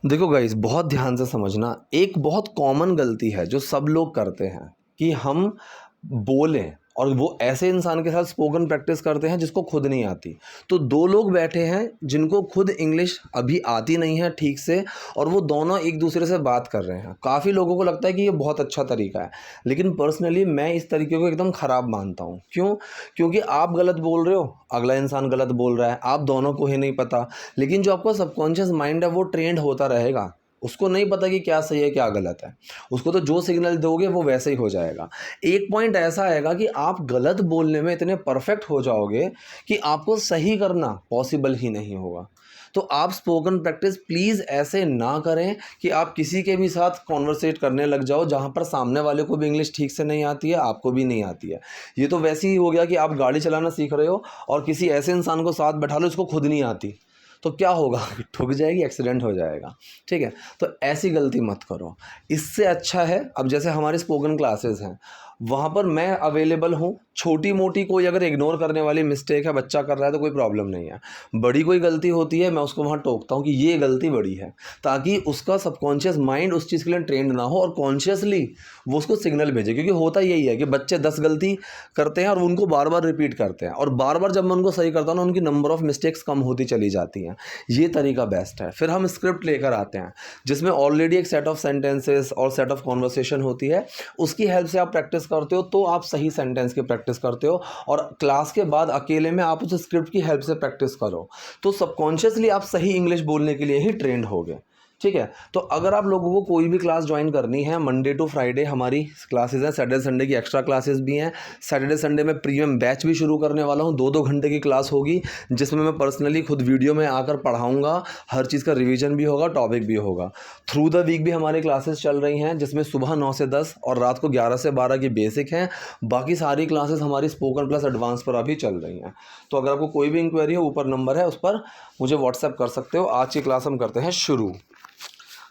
देखो गाइस, बहुत ध्यान से समझना। एक बहुत कॉमन गलती है जो सब लोग करते हैं कि हम बोलें, और वो ऐसे इंसान के साथ स्पोकन प्रैक्टिस करते हैं जिसको खुद नहीं आती। तो दो लोग बैठे हैं जिनको खुद इंग्लिश अभी आती नहीं है ठीक से, और वो दोनों एक दूसरे से बात कर रहे हैं। काफ़ी लोगों को लगता है कि ये बहुत अच्छा तरीका है, लेकिन पर्सनली मैं इस तरीके को एकदम ख़राब मानता हूँ। क्यों? क्योंकि आप गलत बोल रहे हो, अगला इंसान गलत बोल रहा है, आप दोनों को ही नहीं पता। लेकिन जो आपका सबकॉन्शियस माइंड है वो ट्रेंड होता रहेगा, उसको नहीं पता कि क्या सही है क्या गलत है। उसको तो जो सिग्नल दोगे वो वैसे ही हो जाएगा। एक पॉइंट ऐसा आएगा कि आप गलत बोलने में इतने परफेक्ट हो जाओगे कि आपको सही करना पॉसिबल ही नहीं होगा। तो आप स्पोकन प्रैक्टिस प्लीज़ ऐसे ना करें कि आप किसी के भी साथ कॉन्वर्सेट करने लग जाओ जहाँ पर सामने वाले को भी इंग्लिश ठीक से नहीं आती है, आपको भी नहीं आती है। ये तो वैसे ही हो गया कि आप गाड़ी चलाना सीख रहे हो और किसी ऐसे इंसान को साथ बैठा लो जिसको खुद नहीं आती, तो क्या होगा? ठुक जाएगी, एक्सीडेंट हो जाएगा। ठीक है? तो ऐसी गलती मत करो। इससे अच्छा है, अब जैसे हमारी स्पोकन क्लासेस हैं, वहाँ पर मैं अवेलेबल हूँ। छोटी मोटी कोई अगर इग्नोर करने वाली मिस्टेक है, बच्चा कर रहा है, तो कोई प्रॉब्लम नहीं है। बड़ी कोई गलती होती है, मैं उसको वहाँ टोकता हूँ कि ये गलती बड़ी है, ताकि उसका सबकॉन्शियस माइंड उस चीज़ के लिए ट्रेंड ना हो और कॉन्शियसली वो उसको सिग्नल भेजे। क्योंकि होता यही है कि बच्चे 10 गलती करते हैं और उनको बार बार रिपीट करते हैं, और बार बार जब मैं उनको सही करता हूँ ना, उनकी नंबर ऑफ मिस्टेक्स कम होती चली जाती हैं। ये तरीका बेस्ट है। फिर हम स्क्रिप्ट लेकर आते हैं जिसमें ऑलरेडी एक सेट ऑफ सेंटेंसेस और सेट ऑफ कॉन्वर्सेशन होती है। उसकी हेल्प से आप प्रैक्टिस करते हो तो आप सही सेंटेंस की प्रैक्टिस करते हो, और क्लास के बाद अकेले में आप उस स्क्रिप्ट की हेल्प से प्रैक्टिस करो, तो सबकॉन्शियसली आप सही इंग्लिश बोलने के लिए ही ट्रेंड होगे। ठीक है? तो अगर आप लोगों को कोई भी क्लास ज्वाइन करनी है, मंडे टू फ्राइडे हमारी क्लासेस हैं, सैटरडे संडे की एक्स्ट्रा क्लासेस भी हैं। सैटरडे संडे में प्रीमियम बैच भी शुरू करने वाला हूँ, 2-2 घंटे की क्लास होगी जिसमें मैं पर्सनली खुद वीडियो में आकर पढ़ाऊँगा, हर चीज़ का रिवीजन भी होगा, टॉपिक भी होगा। थ्रू द वीक भी हमारी क्लासेस चल रही हैं, जिसमें सुबह 9 से 10 और रात को 11 से 12 की बेसिक हैं। बाकी सारी क्लासेस हमारी स्पोकन प्लस एडवांस पर अभी चल रही हैं। तो अगर आपको कोई भी इंक्वायरी हो, ऊपर नंबर है, उस पर मुझे व्हाट्सएप कर सकते हो। आज की क्लास हम करते हैं शुरू।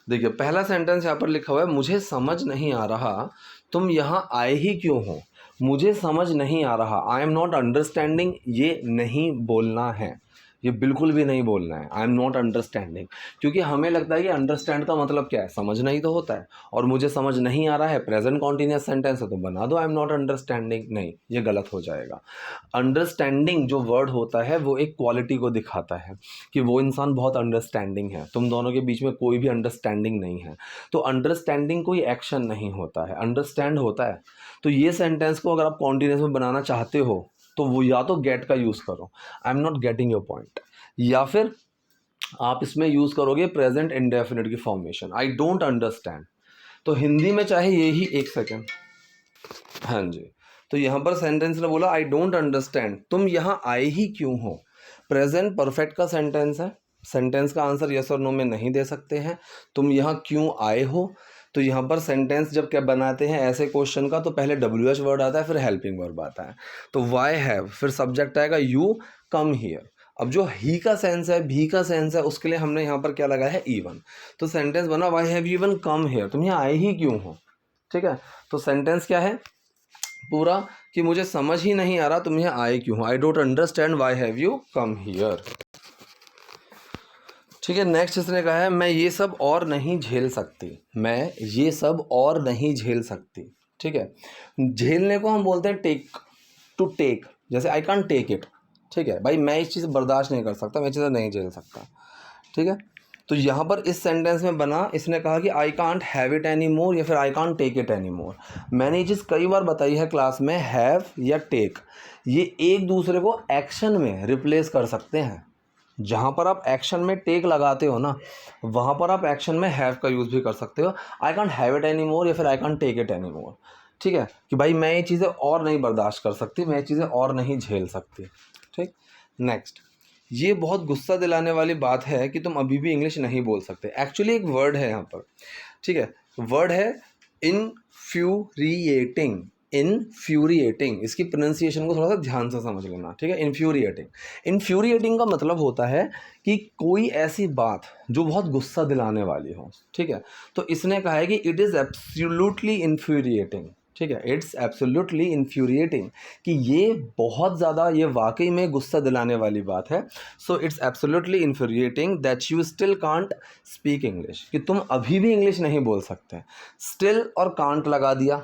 देखिए, पहला सेंटेंस यहाँ पर लिखा हुआ है, मुझे समझ नहीं आ रहा तुम यहाँ आए ही क्यों हो। मुझे समझ नहीं आ रहा, आई एम नॉट अंडरस्टैंडिंग, ये नहीं बोलना है, ये बिल्कुल भी नहीं बोलना है, आई एम नॉट अंडरस्टैंडिंग। क्योंकि हमें लगता है कि अंडरस्टैंड का मतलब क्या है, समझना ही तो होता है। और मुझे समझ नहीं आ रहा है प्रेजेंट कॉन्टिन्यूअस सेंटेंस है, तो बना दो आई एम नॉट अंडरस्टैंडिंग। नहीं, ये गलत हो जाएगा। अंडरस्टैंडिंग जो वर्ड होता है वो एक क्वालिटी को दिखाता है कि वो इंसान बहुत अंडरस्टैंडिंग है। तुम दोनों के बीच में कोई भी अंडरस्टैंडिंग नहीं है। तो अंडरस्टैंडिंग कोई एक्शन नहीं होता है, अंडरस्टैंड होता है। तो ये सेंटेंस को अगर आप कॉन्टिन्यूअस में बनाना चाहते हो तो वो या तो गेट का यूज़ करो, I am not getting your point, या फिर आप इसमें यूज़ करोगे प्रेजेंट इंडेफिनिट की फॉर्मेशन, आई डोंट अंडरस्टैंड। तो हिंदी में चाहे यही, एक सेकेंड, हाँ जी, तो यहाँ पर सेंटेंस ने बोला आई डोंट अंडरस्टैंड, तुम यहाँ आए ही क्यों हो। प्रेजेंट परफेक्ट का सेंटेंस है, सेंटेंस का आंसर यस और नो में नहीं दे सकते हैं। तुम यहाँ क्यों आए हो, तो यहाँ पर सेंटेंस जब क्या बनाते हैं ऐसे क्वेश्चन का, तो पहले WH वर्ड आता है, फिर हेल्पिंग वर्ब आता है। तो वाई हैव, फिर सब्जेक्ट आएगा यू कम हियर। अब जो ही का सेंस है, भी का सेंस है, उसके लिए हमने यहाँ पर क्या लगाया है, इवन। तो सेंटेंस बना why have you even come here, तुम यहाँ आए ही क्यों हो। ठीक है? तो सेंटेंस क्या है पूरा, कि मुझे समझ ही नहीं आ रहा तुम यहाँ आए क्यों हो, I don't understand why have you come here. ठीक है, नेक्स्ट इसने कहा है, मैं ये सब और नहीं झेल सकती, मैं ये सब और नहीं झेल सकती। ठीक है, झेलने को हम बोलते हैं टेक, टू टेक, जैसे आई कांट टेक इट। ठीक है भाई, मैं इस चीज़ बर्दाश्त नहीं कर सकता, मैं चीज़ें नहीं झेल सकता। ठीक है, तो यहाँ पर इस सेंटेंस में बना, इसने कहा कि I can't have it any more या फिर I can't take it any more. मैंने ये चीज़ कई बार बताई है क्लास में, हैव या टेक ये एक दूसरे को एक्शन में रिप्लेस कर सकते हैं। जहाँ पर आप एक्शन में टेक लगाते हो ना, वहाँ पर आप एक्शन में हैव का यूज़ भी कर सकते हो। I can't have it any more या फिर I can't take it any more. ठीक है, कि भाई मैं ये चीज़ें और नहीं बर्दाश्त कर सकती, मैं ये चीज़ें और नहीं झेल सकती। ठीक, नेक्स्ट, ये बहुत गुस्सा दिलाने वाली बात है कि तुम अभी भी इंग्लिश नहीं बोल सकते। एक्चुअली एक वर्ड है यहाँ पर, ठीक है, वर्ड है इन्फ्यूरिएटिंग। इन्फ्यूरिएटिंग, इसकी प्रोनाउंसिएशन को थोड़ा सा ध्यान से समझ लेना। ठीक है, इन्फ्यूरिएटिंग, इन्फ्यूरिएटिंग का मतलब होता है कि कोई ऐसी बात जो बहुत गुस्सा दिलाने वाली हो। ठीक है, तो इसने कहा है कि इट इज़ एब्सोल्युटली इन्फ्यूरिएटिंग। ठीक है, इट्स एब्सोल्युटली इन्फ्यूरिएटिंग, कि ये बहुत ज़्यादा, ये वाकई में गुस्सा दिलाने वाली बात है. So it's absolutely infuriating that you still can't speak English, कि तुम अभी भी इंग्लिश नहीं बोल सकते. स्टिल और कांट लगा दिया,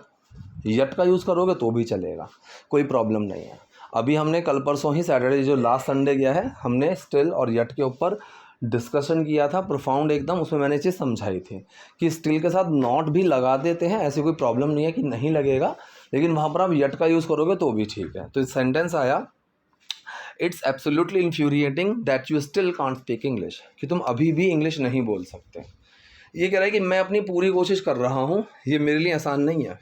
यट का यूज़ करोगे तो भी चलेगा, कोई प्रॉब्लम नहीं है. अभी हमने कल परसों ही सैटरडे जो लास्ट संडे गया है, हमने स्टिल और यट के ऊपर डिस्कशन किया था प्रोफाउंड एकदम. उसमें मैंने चीज़ समझाई थी कि स्टिल के साथ नॉट भी लगा देते हैं, ऐसी कोई प्रॉब्लम नहीं है कि नहीं लगेगा, लेकिन वहाँ पर आप यट का यूज़ करोगे तो भी ठीक है. तो इस सेंटेंस आया, it's absolutely infuriating that you still can't speak English, कि तुम अभी भी इंग्लिश नहीं बोल सकते. ये कह रहा है कि मैं अपनी पूरी कोशिश कर रहा हूँ, ये मेरे लिए आसान नहीं है,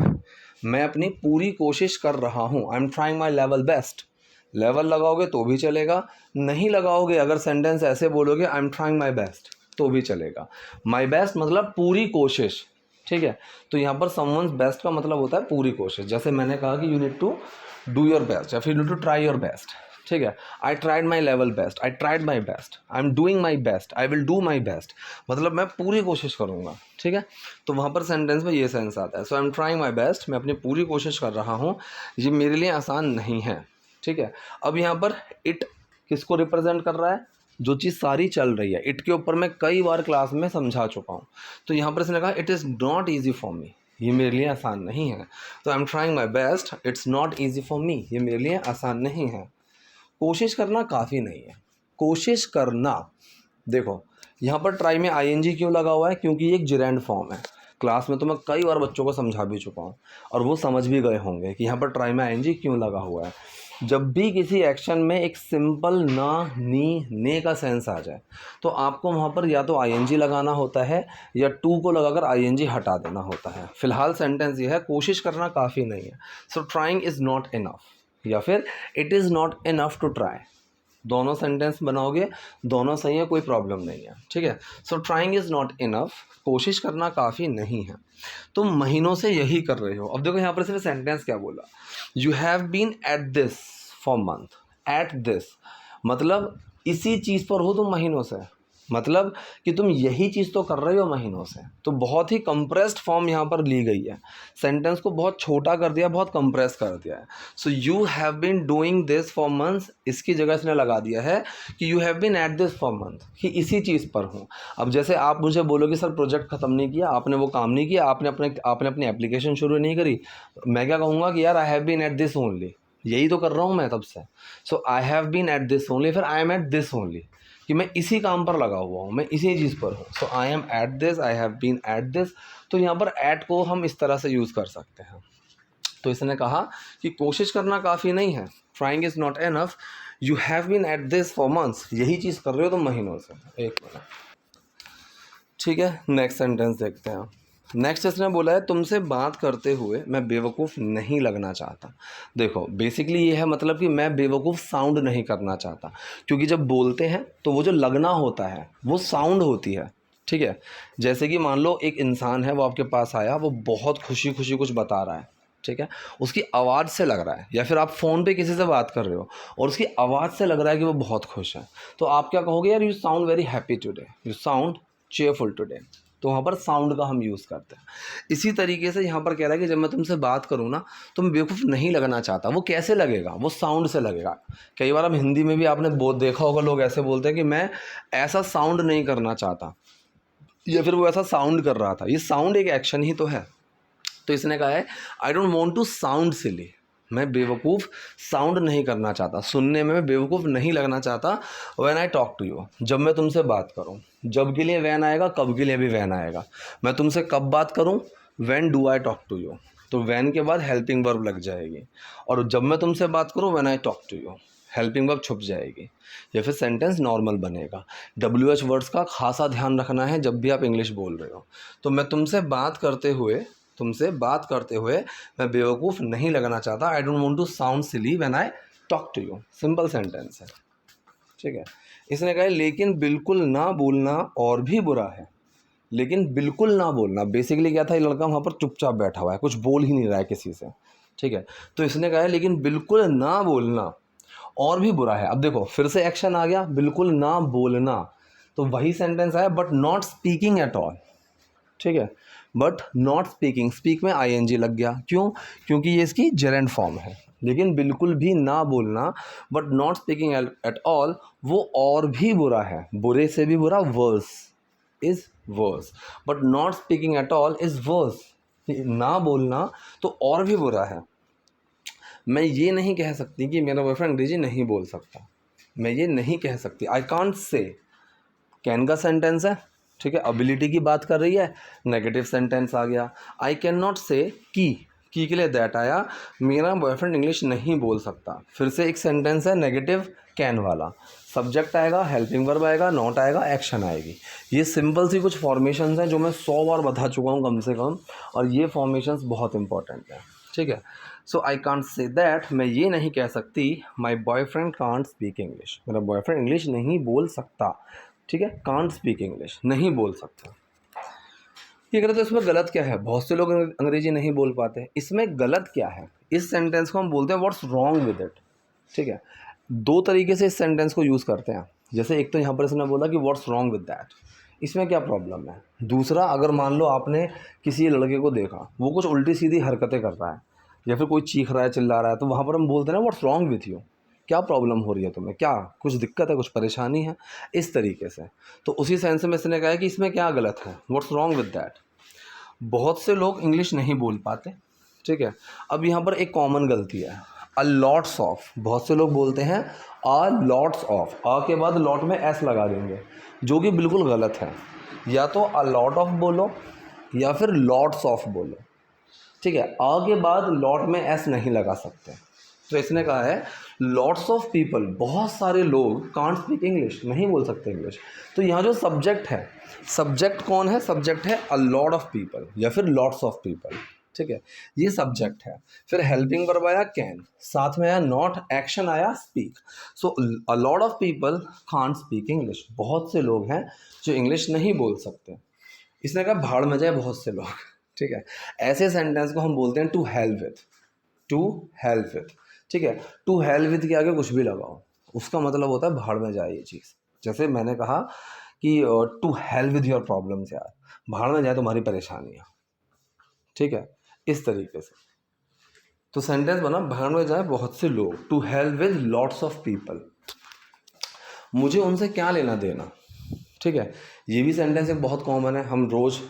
मैं अपनी पूरी कोशिश कर रहा हूँ. आई am trying my level best. Level लगाओगे तो भी चलेगा, नहीं लगाओगे अगर सेंटेंस ऐसे बोलोगे आई एम ट्राइंग माई बेस्ट तो भी चलेगा. माई बेस्ट मतलब पूरी कोशिश, ठीक है. तो यहाँ पर समवंस बेस्ट का मतलब होता है पूरी कोशिश. जैसे मैंने कहा कि you need to do your best या फिर you need to try your best, ठीक है. I tried my level best, I tried my best, I am doing my best, I will do my best, मतलब मैं पूरी कोशिश करूँगा, ठीक है. तो वहाँ पर सेंटेंस में ये सेंस आता है. So I am trying my best, मैं अपनी पूरी कोशिश कर रहा हूँ, ये मेरे लिए आसान नहीं है, ठीक है. अब यहाँ पर इट किसको रिप्रेजेंट कर रहा है, जो चीज़ सारी चल रही है. इट के ऊपर मैं कई बार क्लास में समझा चुका हूँ. तो यहाँ पर इसने कहा it is not easy for me, ये मेरे लिए आसान नहीं है. तो आई am trying my best, it's not easy for me, ये मेरे लिए आसान नहीं है. कोशिश करना काफ़ी नहीं है, कोशिश करना. देखो यहाँ पर ट्राई में आईएनजी क्यों लगा हुआ है, क्योंकि ये एक जिरेंड फॉर्म है. क्लास में तो मैं कई बार बच्चों को समझा भी चुका हूँ और वो समझ भी गए होंगे कि यहाँ पर ट्राई में आईएनजी क्यों लगा हुआ है. जब भी किसी एक्शन में एक सिंपल ना, नी, ने का सेंस आ जाए तो आपको वहाँ पर या तो आईएनजी लगाना होता है या टू को लगाकर आईएनजी हटा देना होता है. फिलहाल सेंटेंस ये है, कोशिश करना काफ़ी नहीं है. So trying is not enough या फिर it is not enough to try. दोनों सेंटेंस बनाओगे, दोनों सही है, कोई प्रॉब्लम नहीं है, ठीक है. So trying is not enough, कोशिश करना काफ़ी नहीं है. तुम महीनों से यही कर रहे हो. अब देखो यहाँ पर सिर्फ सेंटेंस क्या बोला, you have been at this for month. At this मतलब इसी चीज़ पर हो तुम महीनों से, मतलब कि तुम यही चीज़ तो कर रहे हो महीनों से. तो बहुत ही कंप्रेस्ड फॉर्म यहाँ पर ली गई है, सेंटेंस को बहुत छोटा कर दिया, बहुत कंप्रेस कर दिया है. So you have been doing this for months, इसकी जगह इसने लगा दिया है कि you have been at this for month, कि इसी चीज़ पर हूँ. अब जैसे आप मुझे बोलोगे सर प्रोजेक्ट ख़त्म नहीं किया आपने, वो काम नहीं किया आपने, अपनी एप्लीकेशन शुरू नहीं करी, मैं क्या कहूँगा कि यार I have been at this only, यही तो कर रहा हूँ मैं तब से. So I have been at this only, फिर I am at this only, कि मैं इसी काम पर लगा हुआ हूँ, मैं इसी चीज़ पर हूँ. So I am at this, I have been at this. तो यहाँ पर एट को हम इस तरह से यूज़ कर सकते हैं. तो इसने कहा कि कोशिश करना काफ़ी नहीं है, trying is not enough, you have been at this for months, यही चीज़ कर रहे हो तुम महीनों से. एक मिनट, ठीक है. नेक्स्ट सेंटेंस देखते हैं. नेक्स्ट इसने बोला है तुमसे बात करते हुए मैं बेवकूफ़ नहीं लगना चाहता. देखो बेसिकली ये है मतलब कि मैं बेवकूफ़ साउंड नहीं करना चाहता, क्योंकि जब बोलते हैं तो वो जो लगना होता है वो साउंड होती है, ठीक है. जैसे कि मान लो एक इंसान है, वो आपके पास आया, वो बहुत खुशी खुशी कुछ बता रहा है, ठीक है, उसकी आवाज़ से लग रहा है, या फिर आप फ़ोन पे किसी से बात कर रहे हो और उसकी आवाज़ से लग रहा है कि वो बहुत खुश है, तो आप क्या कहोगे, यार you sound very happy today, you sound cheerful today. तो वहाँ पर साउंड का हम यूज़ करते हैं. इसी तरीके से यहाँ पर कह रहा है कि जब मैं तुमसे बात करूँ ना तो मैं बेवकूफ़ नहीं लगना चाहता. वो कैसे लगेगा, वो साउंड से लगेगा. कई बार हम हिंदी में भी आपने बहुत देखा होगा, लोग ऐसे बोलते हैं कि मैं ऐसा साउंड नहीं करना चाहता, या फिर वो ऐसा साउंड कर रहा था. ये साउंड एक एक्शन ही तो है. तो इसने कहा है I don't want to sound silly, मैं बेवकूफ़ साउंड नहीं करना चाहता, सुनने में मैं बेवकूफ़ नहीं लगना चाहता. When I talk to you, जब मैं तुमसे बात करूं, जब के लिए वैन आएगा, कब के लिए भी वैन आएगा. मैं तुमसे कब बात करूं, when do I talk to you, तो वैन के बाद हेल्पिंग वर्ब लग जाएगी. और जब मैं तुमसे बात करूं, when I talk to you, helping verb छुप जाएगी, या फिर सेंटेंस नॉर्मल बनेगा. WH वर्ड्स का खासा ध्यान रखना है जब भी आप इंग्लिश बोल रहे हो. तो मैं तुमसे बात करते हुए मैं बेवकूफ़ नहीं लगना चाहता, I don't want to sound silly when I talk to you. Simple sentence है, ठीक है. इसने कहा लेकिन बिल्कुल ना बोलना और भी बुरा है. लेकिन बिल्कुल ना बोलना, बेसिकली क्या था, ये लड़का वहाँ पर चुपचाप बैठा हुआ है, कुछ बोल ही नहीं रहा है किसी से, ठीक है. तो इसने कहा लेकिन बिल्कुल ना बोलना और भी बुरा है. अब देखो फिर से एक्शन आ गया, बिल्कुल ना बोलना, तो वही सेंटेंस आया but not speaking at all, ठीक है. बट नॉट स्पीकिंग, स्पीक में आईएनजी लग गया, क्यों? क्योंकि ये इसकी जेरेंट फॉर्म है। लेकिन बिल्कुल भी ना बोलना, but not speaking at all, वो और भी बुरा है, बुरे से भी बुरा, worse is worse, but not speaking at all is worse. ना बोलना तो और भी बुरा है। मैं ये नहीं कह सकती कि मेरा बॉयफ्रेंड अंग्रेजी नहीं बोल सकता, मैं ये नहीं कह सकती, आई कांट से। कैन का सेंटेंस है, ठीक है, एबिलिटी की बात कर रही है, नेगेटिव सेंटेंस आ गया। आई कैन नॉट से की के लिए दैट आया, मेरा बॉयफ्रेंड इंग्लिश नहीं बोल सकता, फिर से एक सेंटेंस है नेगेटिव कैन वाला, सब्जेक्ट आएगा, हेल्पिंग वर्ब आएगा, नॉट आएगा, एक्शन आएगी। ये सिंपल सी कुछ फॉर्मेशंस हैं जो मैं 100 बार बता चुका हूँ कम से कम, और ये फॉर्मेशंस बहुत इंपॉर्टेंट हैं, ठीक है। So I can't say that, मैं ये नहीं कह सकती my boyfriend can't speak English, मेरा बॉयफ्रेंड इंग्लिश नहीं बोल सकता, ठीक है, कांट स्पीक इंग्लिश, नहीं बोल सकता। ये कहते तो इसमें गलत क्या है? बहुत से लोग अंग्रेजी नहीं बोल पाते, इसमें गलत क्या है? इस सेंटेंस को हम बोलते हैं व्हाट्स रॉन्ग विद इट, ठीक है। दो तरीके से इस सेंटेंस को यूज़ करते हैं। जैसे एक तो यहाँ पर इसने बोला कि व्हाट्स रॉन्ग विद दैट, इसमें क्या प्रॉब्लम है। दूसरा, अगर मान लो आपने किसी लड़के को देखा, वो कुछ उल्टी सीधी हरकतें कर रहा है, या फिर कोई चीख रहा है, चिल्ला रहा है, तो वहाँ पर हम बोलते हैं ना व्हाट्स रॉन्ग विथ यू, क्या प्रॉब्लम हो रही है तुम्हें, क्या कुछ दिक्कत है, कुछ परेशानी है, इस तरीके से। तो उसी सेंस में इसने कहा है कि इसमें क्या गलत है, व्हाट्स रॉन्ग विद दैट। बहुत से लोग इंग्लिश नहीं बोल पाते, ठीक है। अब यहाँ पर एक कॉमन गलती है, अ लॉट्स ऑफ, बहुत से लोग बोलते हैं अ लॉट्स ऑफ, अ के बाद लॉट में एस लगा देंगे, जो कि बिल्कुल गलत है। या तो अ लॉट ऑफ बोलो या फिर लॉट्स ऑफ बोलो, ठीक है। अ के बाद लॉट में एस नहीं लगा सकते। तो इसने कहा है लॉट्स ऑफ पीपल, बहुत सारे लोग कांट स्पीक इंग्लिश, नहीं बोल सकते इंग्लिश। तो यहाँ जो सब्जेक्ट है, सब्जेक्ट कौन है? सब्जेक्ट है अ लॉट ऑफ पीपल या फिर लॉट्स ऑफ पीपल, ठीक है, ये सब्जेक्ट है। फिर हेल्पिंग वर्ब आया कैन, साथ में आया नॉट, एक्शन आया speak. So a lot of people can't speak English, बहुत से लोग हैं जो इंग्लिश नहीं बोल सकते। इसने कहा भाड़ में जाए बहुत से लोग, ठीक है। ऐसे सेंटेंस को हम बोलते हैं to help with, to help with, ठीक है। टू हेल्प विथ के आगे कुछ भी लगाओ, उसका मतलब होता है भाड़ में जाए ये चीज़। जैसे मैंने कहा कि to help with your problems, यार भाड़ में जाए तुम्हारी परेशानियाँ, ठीक है, इस तरीके से। तो सेंटेंस बना भाड़ में जाए बहुत से लोग, to help with lots of people, मुझे उनसे क्या लेना देना, ठीक है। ये भी सेंटेंस एक बहुत कॉमन है, हम रोज़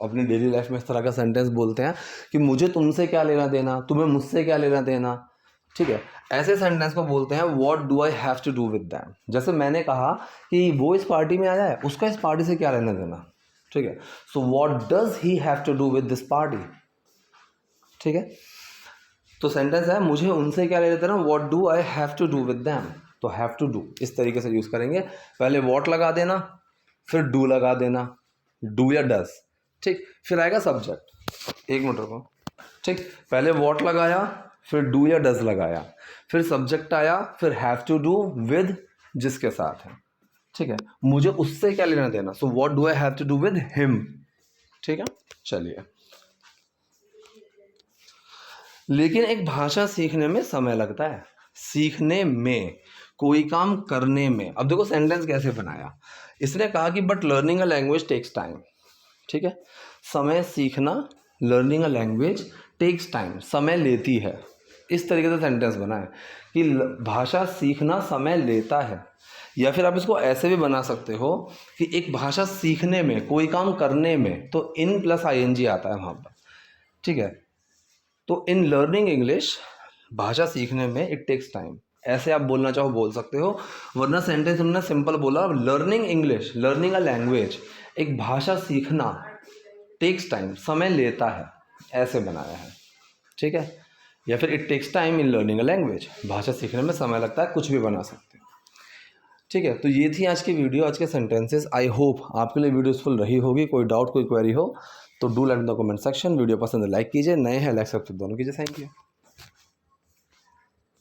अपनी डेली लाइफ में इस तरह का सेंटेंस बोलते हैं कि मुझे तुमसे क्या लेना देना, तुम्हें मुझसे क्या लेना देना, ठीक है। ऐसे सेंटेंस को बोलते हैं what do I have to do with them. जैसे मैंने कहा कि वो इस पार्टी में आ जाए, उसका इस पार्टी से क्या लेना देना, ठीक है। So what does he have to do with this party, ठीक है। तो सेंटेंस है मुझे उनसे क्या लेना देना, what do I have to do with them. तो हैव टू डू इस तरीके से यूज़ करेंगे, पहले व्हाट लगा देना, फिर डू लगा देना, डू या डज, ठीक। फिर आएगा सब्जेक्ट, एक मिनट रुको, ठीक। पहले व्हाट लगाया, फिर डू या डज लगाया, फिर सब्जेक्ट आया, फिर हैव टू डू विद जिसके साथ है, ठीक है। मुझे उससे क्या लेना देना, so what do I have to do with him, ठीक है। चलिए, लेकिन एक भाषा सीखने में समय लगता है, सीखने में, कोई काम करने में। अब देखो सेंटेंस कैसे बनाया, इसने कहा कि but learning a language takes time, ठीक है। समय सीखना, learning a language takes time, समय लेती है, इस तरीके से सेंटेंस बना है कि भाषा सीखना समय लेता है। या फिर आप इसको ऐसे भी बना सकते हो कि एक भाषा सीखने में, कोई काम करने में, तो इन प्लस आईएनजी आता है वहाँ पर, ठीक है। तो इन लर्निंग इंग्लिश, भाषा सीखने में इट टेक्स टाइम, ऐसे आप बोलना चाहो बोल सकते हो, वरना सेंटेंस हमने सिंपल बोला, learning English, learning a language, एक भाषा सीखना टेक्स टाइम, समय लेता है, ऐसे बनाया है, ठीक है। या फिर it takes time in learning a language, भाषा सीखने में समय लगता है, कुछ भी बना सकते हैं, ठीक है। तो ये थी आज की वीडियो, आज के सेंटेंसेस। आई होप आपके लिए वीडियो यूजफुल रही होगी। कोई डाउट, कोई क्वेरी हो तो do let in the comment section. Video पसंद है लाइक कीजिए, नए हैं लाइक सब्सक्राइब दोनों कीजिए। Thank you.